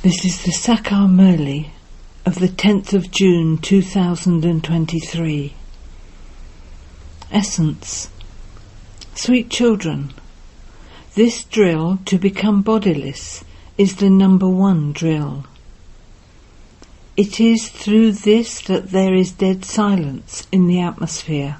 This is the Sakar Murli of the 10th of June 2023. Essence. Sweet children, this drill to become bodiless is the number one drill. It is through this that there is dead silence in the atmosphere.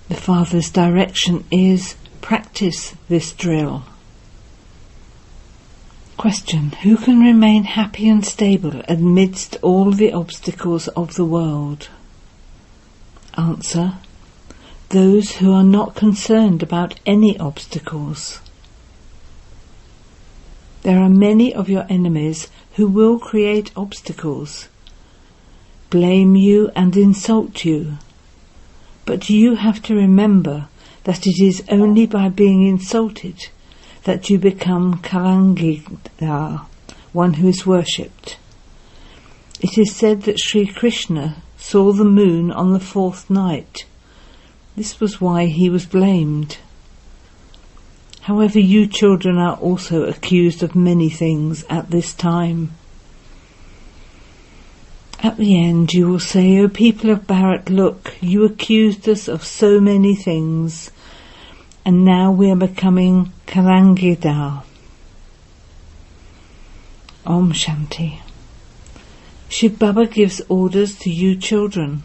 The Father's direction is practice this drill. Question. Who can remain happy and stable amidst all the obstacles of the world? Answer. Those who are not concerned about any obstacles. There are many of your enemies who will create obstacles, blame you and insult you. But you have to remember that it is only by being insulted that you become Kalangida, one who is worshipped. It is said that Sri Krishna saw the moon on the fourth night. This was why he was blamed. However, you children are also accused of many things at this time. At the end you will say, O people of Bharat, look, you accused us of so many things, and now we are becoming Kalangida. Om Shanti. Shiv Baba gives orders to you children.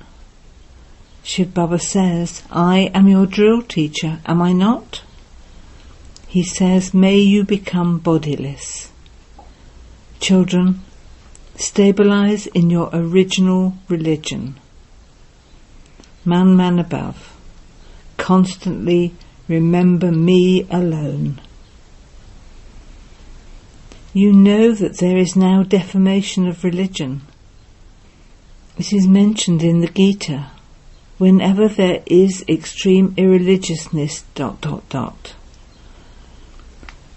Shiv Baba says, I am your drill teacher, am I not? He says, may you become bodiless. Children, stabilize in your original religion. Man above. Constantly remember me alone. You know that there is now defamation of religion. It is mentioned in the Gita. Whenever there is extreme irreligiousness...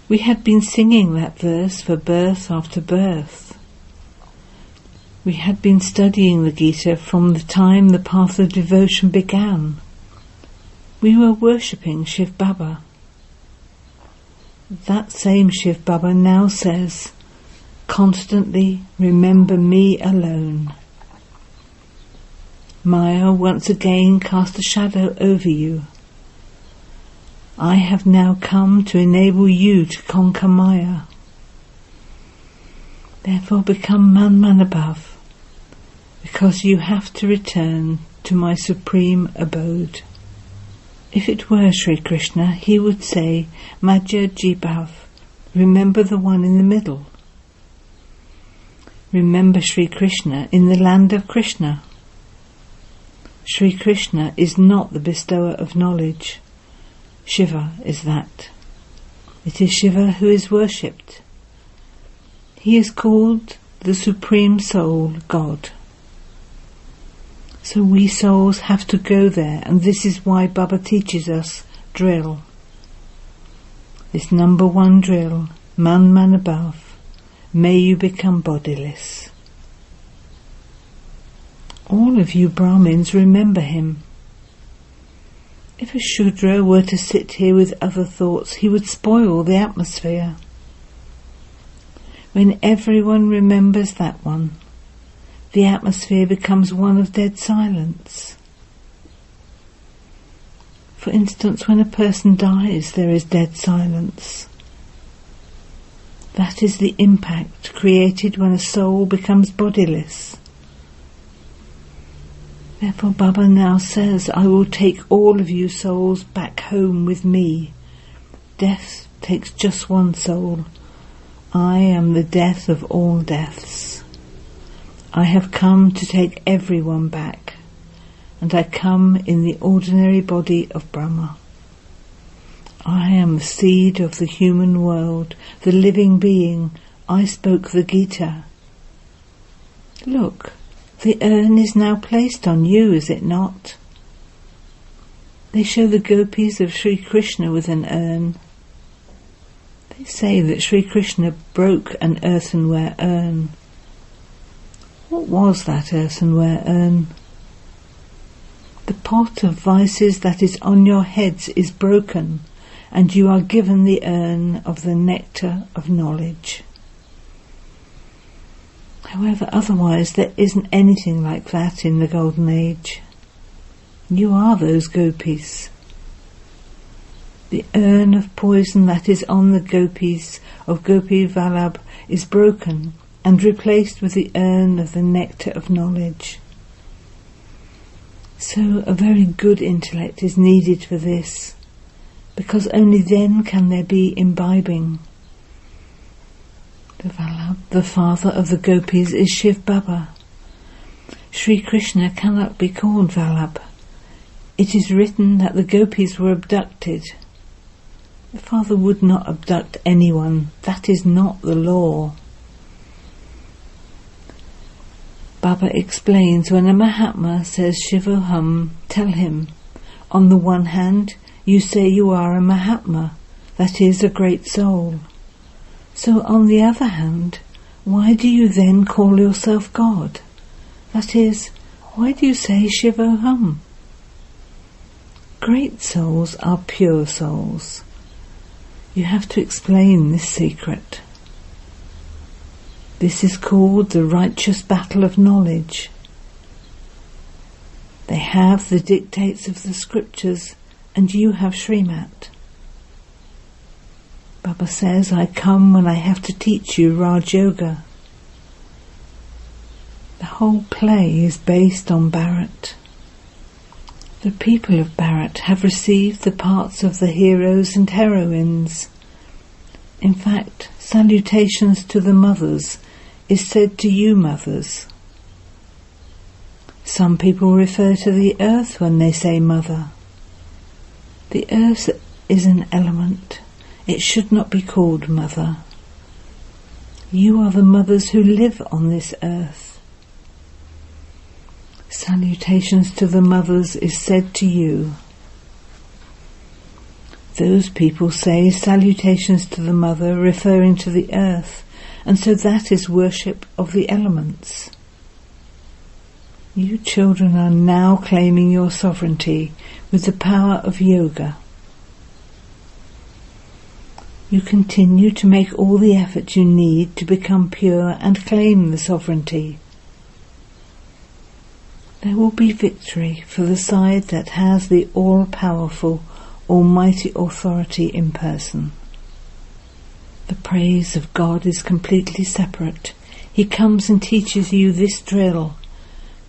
We had been singing that verse for birth after birth. We had been studying the Gita from the time the path of devotion began. We were worshipping Shiv Baba. That same Shiv Baba now says, constantly remember me alone. Maya once again cast a shadow over you. I have now come to enable you to conquer Maya. Therefore become Man above, because you have to return to my supreme abode. If it were Sri Krishna, he would say, Madhya Jibhav, remember the one in the middle. Remember Sri Krishna in the land of Krishna. Sri Krishna is not the bestower of knowledge. Shiva is that. It is Shiva who is worshipped. He is called the Supreme Soul, God. So we souls have to go there, and this is why Baba teaches us drill. This number one drill, Man above, may you become bodiless. All of you Brahmins remember him. If a Shudra were to sit here with other thoughts, he would spoil the atmosphere. When everyone remembers that one, the atmosphere becomes one of dead silence. For instance, when a person dies, there is dead silence. That is the impact created when a soul becomes bodiless. Therefore Baba now says, I will take all of you souls back home with me. Death takes just one soul. I am the death of all deaths. I have come to take everyone back, and I come in the ordinary body of Brahma. I am the seed of the human world, the living being. I spoke the Gita. Look, the urn is now placed on you, is it not? They show the gopis of Sri Krishna with an urn. They say that Sri Krishna broke an earthenware urn. What was that earthenware urn? The pot of vices that is on your heads is broken, and you are given the urn of the nectar of knowledge. However, otherwise there isn't anything like that in the Golden Age. You are those gopis. The urn of poison that is on the gopis of Gopi Vallabh is broken and replaced with the urn of the nectar of knowledge. So a very good intellect is needed for this, because only then can there be imbibing. The Vallabh, the father of the gopis, is Shiv Baba. Sri Krishna cannot be called Vallabh. It is written that the gopis were abducted. The father would not abduct anyone. That is not the law. Baba explains, when a Mahatma says Shivoham, tell him, on the one hand, you say you are a Mahatma, that is, a great soul. So on the other hand, why do you then call yourself God? That is, why do you say Shivoham? Great souls are pure souls. You have to explain this secret. This is called the righteous battle of knowledge. They have the dictates of the scriptures, and you have Srimat. Baba says, I come when I have to teach you Raj Yoga. The whole play is based on Bharat. The people of Bharat have received the parts of the heroes and heroines. In fact, salutations to the mothers is said to you mothers. Some people refer to the earth when they say mother. The earth is an element. It should not be called mother. You are the mothers who live on this earth. Salutations to the mothers is said to you. Those people say salutations to the mother, referring to the earth, and so that is worship of the elements. You children are now claiming your sovereignty with the power of yoga. You continue to make all the effort you need to become pure and claim the sovereignty. There will be victory for the side that has the all-powerful, almighty authority in person. The praise of God is completely separate. He comes and teaches you this drill.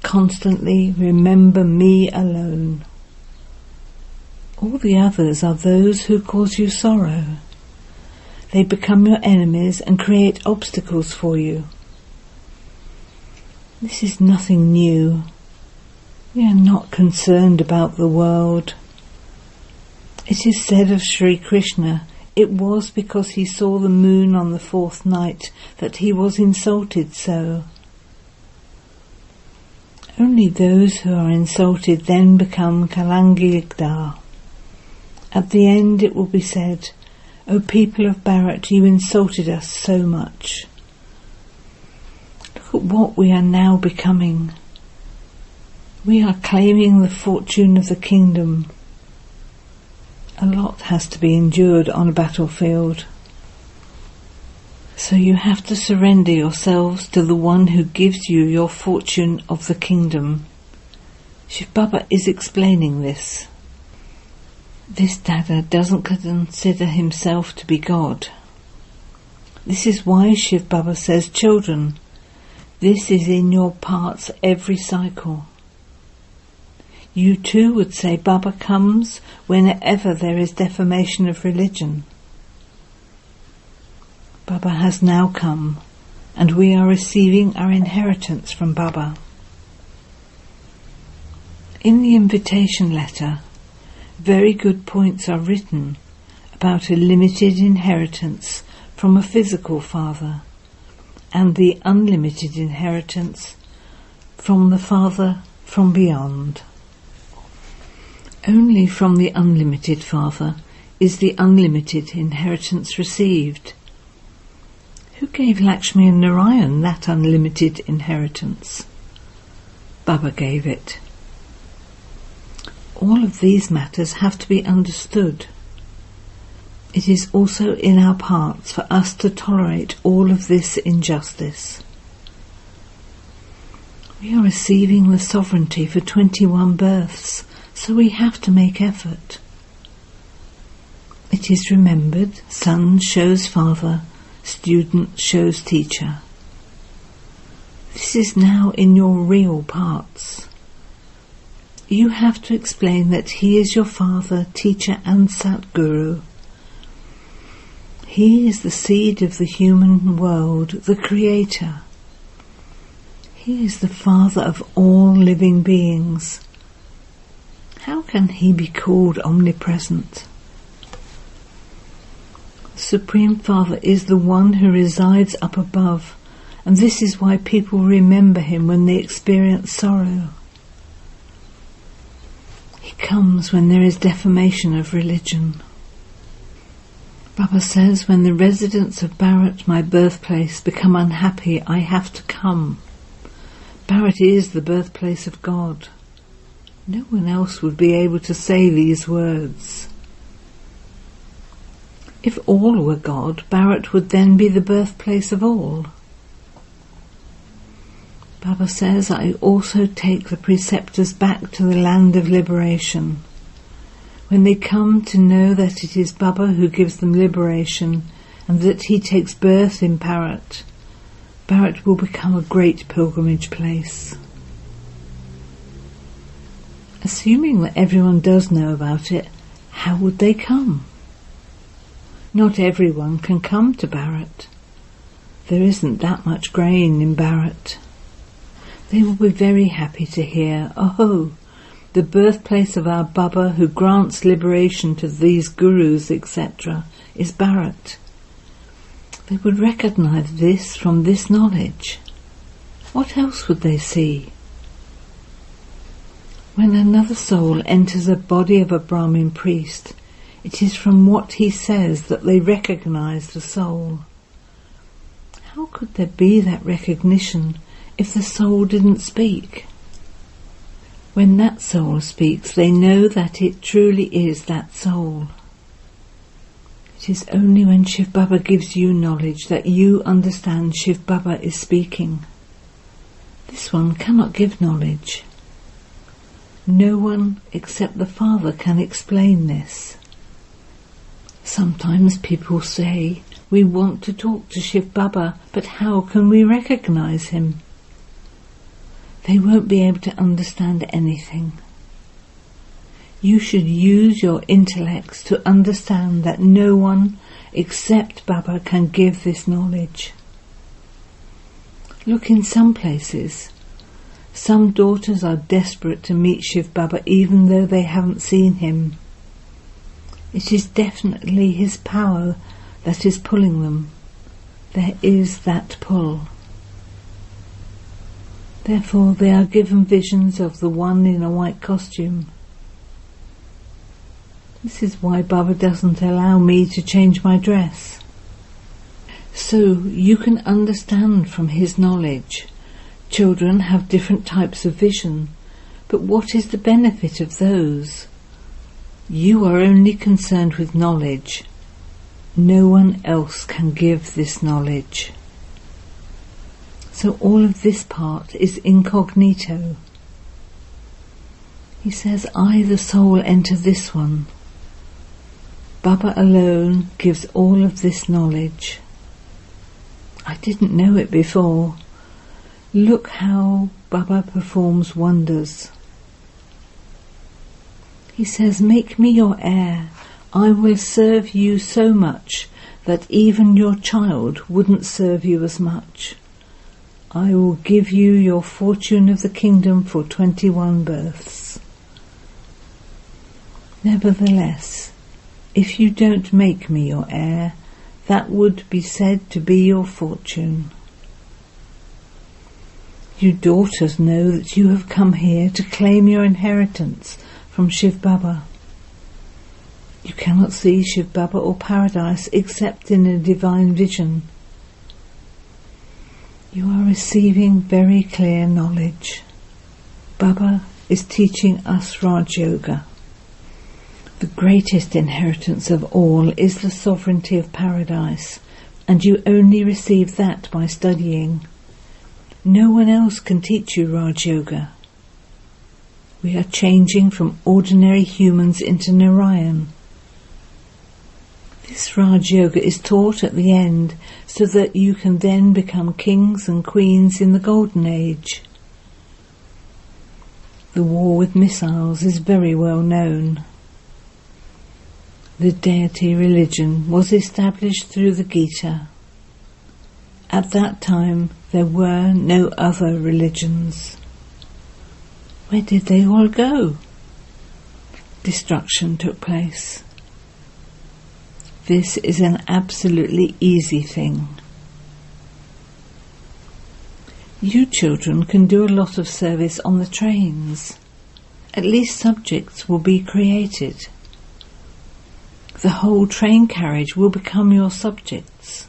Constantly remember me alone. All the others are those who cause you sorrow. They become your enemies and create obstacles for you. This is nothing new. We are not concerned about the world. It is said of Sri Krishna, it was because he saw the moon on the fourth night that he was insulted so. Only those who are insulted then become Kalangigdar. At the end it will be said, O people of Bharat, you insulted us so much. Look at what we are now becoming. We are claiming the fortune of the kingdom. A lot has to be endured on a battlefield. So you have to surrender yourselves to the one who gives you your fortune of the kingdom. Shiv Baba is explaining this. This Dada doesn't consider himself to be God. This is why Shiv Baba says, children, this is in your parts every cycle. You too would say Baba comes whenever there is defamation of religion. Baba has now come, and we are receiving our inheritance from Baba. In the invitation letter, very good points are written about a limited inheritance from a physical father and the unlimited inheritance from the Father from beyond. Only from the unlimited Father is the unlimited inheritance received. Who gave Lakshmi and Narayan that unlimited inheritance? Baba gave it. All of these matters have to be understood. It is also in our parts for us to tolerate all of this injustice. We are receiving the sovereignty for 21 births, so we have to make effort. It is remembered, son shows father, student shows teacher. This is now in your real parts. You have to explain that he is your father, teacher and Satguru. He is the seed of the human world, the creator. He is the father of all living beings. How can he be called omnipresent? The Supreme Father is the one who resides up above, and this is why people remember him when they experience sorrow. He comes when there is defamation of religion. Baba says, when the residents of Bharat, my birthplace, become unhappy, I have to come. Bharat is the birthplace of God. No one else would be able to say these words. If all were God, Bharat would then be the birthplace of all. Baba says, I also take the preceptors back to the land of liberation. When they come to know that it is Baba who gives them liberation and that he takes birth in Bharat, Bharat will become a great pilgrimage place. Assuming that everyone does know about it, how would they come? Not everyone can come to Bharat. There isn't that much grain in Bharat. They will be very happy to hear, oh, the birthplace of our Baba who grants liberation to these gurus, etc., is Bharat. They would recognize this from this knowledge. What else would they see? When another soul enters a body of a Brahmin priest, it is from what he says that they recognize the soul. How could there be that recognition if the soul didn't speak? When that soul speaks, they know that it truly is that soul. It is only when Shiv Baba gives you knowledge that you understand Shiv Baba is speaking. This one cannot give knowledge. No one except the Father can explain this. Sometimes people say, we want to talk to Shiv Baba, but how can we recognize him? They won't be able to understand anything. You should use your intellects to understand that no one except Baba can give this knowledge. Look in some places. Some daughters are desperate to meet Shiv Baba even though they haven't seen him. It is definitely his power that is pulling them. There is that pull. Therefore they are given visions of the one in a white costume. This is why Baba doesn't allow me to change my dress. So you can understand from his knowledge. Children have different types of vision, but what is the benefit of those? You are only concerned with knowledge. No one else can give this knowledge. So all of this part is incognito. He says, I, the soul, enter this one. Baba alone gives all of this knowledge. I didn't know it before. Look how Baba performs wonders. He says, make me your heir. I will serve you so much that even your child wouldn't serve you as much. I will give you your fortune of the kingdom for 21 births. Nevertheless, if you don't make me your heir, that would be said to be your fortune. You daughters know that you have come here to claim your inheritance from Shiv Baba. You cannot see Shiv Baba or paradise except in a divine vision. You are receiving very clear knowledge. Baba is teaching us Raj Yoga. The greatest inheritance of all is the sovereignty of paradise, and you only receive that by studying. No one else can teach you Raj Yoga. We are changing from ordinary humans into Narayan. This Raj Yoga is taught at the end so that you can then become kings and queens in the Golden Age. The war with missiles is very well known. The deity religion was established through the Gita. At that time there were no other religions. Where did they all go? Destruction took place. This is an absolutely easy thing. You children can do a lot of service on the trains. At least subjects will be created. The whole train carriage will become your subjects.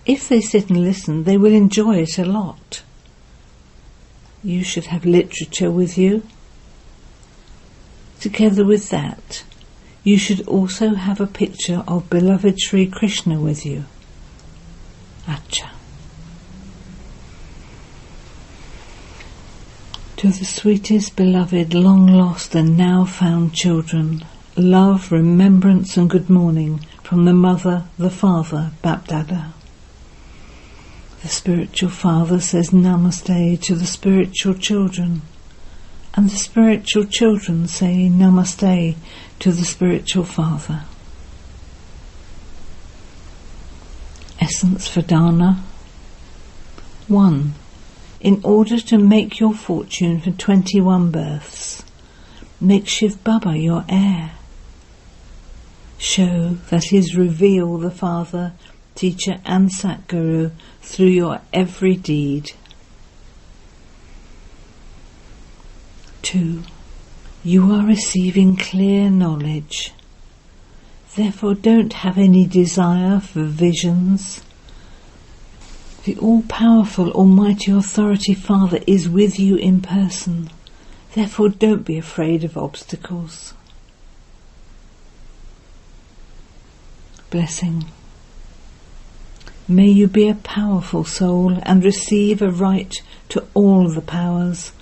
If they sit and listen, they will enjoy it a lot. You should have literature with you. Together with that, you should also have a picture of beloved Sri Krishna with you. Acha. To the sweetest, beloved, long lost and now found children, love, remembrance and good morning from the mother, the father, Bapdada. The spiritual father says Namaste to the spiritual children, and the spiritual children say Namaste to the spiritual father. Essence for Dana. 1. In order to make your fortune for 21 births, make Shiv Baba your heir. Show that he is reveal the Father, Teacher and Satguru through your every deed. 2. You are receiving clear knowledge. Therefore don't have any desire for visions. The all-powerful Almighty Authority Father is with you in person. Therefore don't be afraid of obstacles. Blessing. May you be a powerful soul and receive a right to all the powers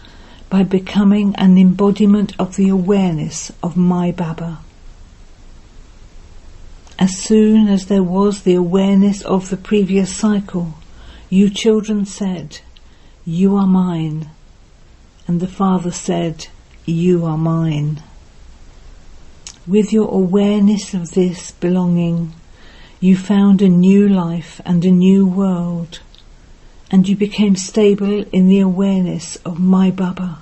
by becoming an embodiment of the awareness of my Baba. As soon as there was the awareness of the previous cycle, you children said, "You are mine," and the Father said, "You are mine." With your awareness of this belonging, you found a new life and a new world, and you became stable in the awareness of my Baba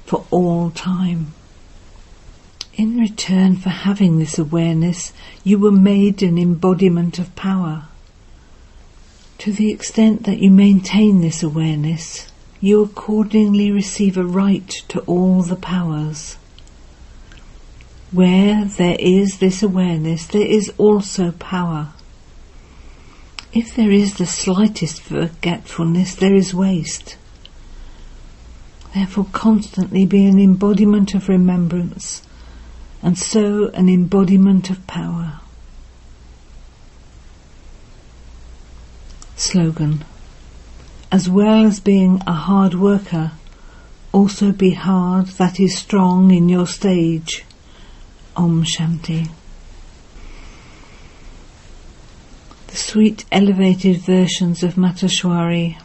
for all time. In return for having this awareness, you were made an embodiment of power. To the extent that you maintain this awareness, you accordingly receive a right to all the powers. Where there is this awareness, there is also power. If there is the slightest forgetfulness, there is waste. Therefore constantly be an embodiment of remembrance, and so an embodiment of power. Slogan. As well as being a hard worker, also be hard that is strong in your stage. Om Shanti. The sweet elevated versions of Matashwari.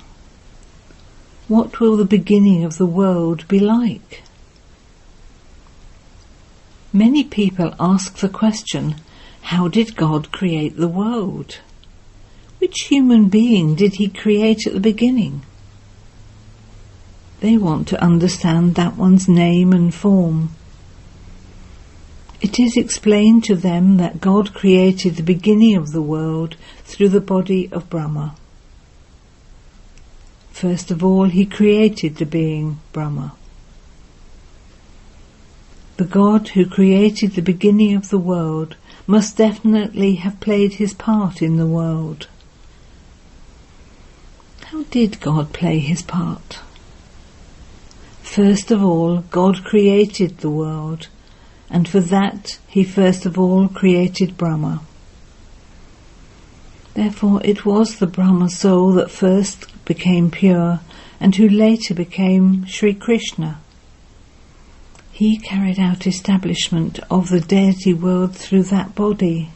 What will the beginning of the world be like? Many people ask the question, how did God create the world? Which human being did he create at the beginning? They want to understand that one's name and form. It is explained to them that God created the beginning of the world through the body of Brahma. First of all, he created the being Brahma. The God who created the beginning of the world must definitely have played his part in the world. How did God play his part? First of all, God created the world, and for that he first of all created Brahma. Therefore it was the Brahma soul that first became pure and who later became Sri Krishna. He carried out establishment of the deity world through that body.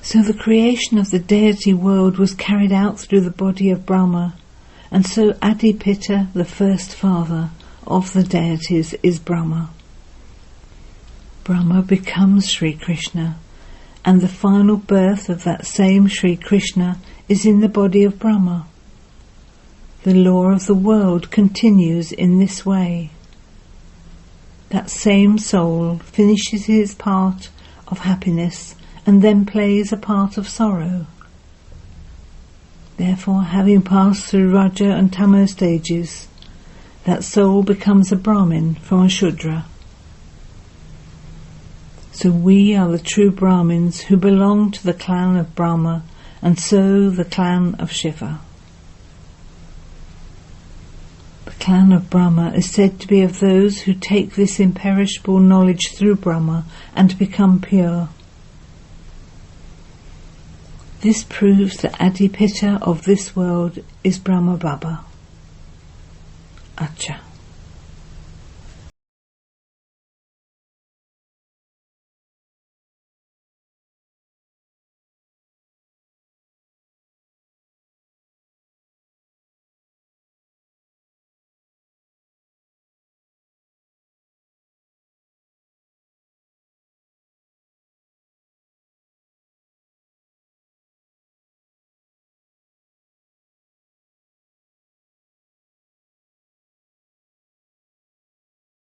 So the creation of the deity world was carried out through the body of Brahma, and so Adipita, the first father of the deities, is Brahma. Brahma becomes Sri Krishna, and the final birth of that same Sri Krishna is in the body of Brahma. The law of the world continues in this way. That same soul finishes his part of happiness and then plays a part of sorrow. Therefore, having passed through Raja and Tamo stages, that soul becomes a Brahmin from a Shudra. So we are the true Brahmins who belong to the clan of Brahma and so the clan of Shiva. The clan of Brahma is said to be of those who take this imperishable knowledge through Brahma and become pure. This proves that Adipita of this world is Brahma Baba. Acha.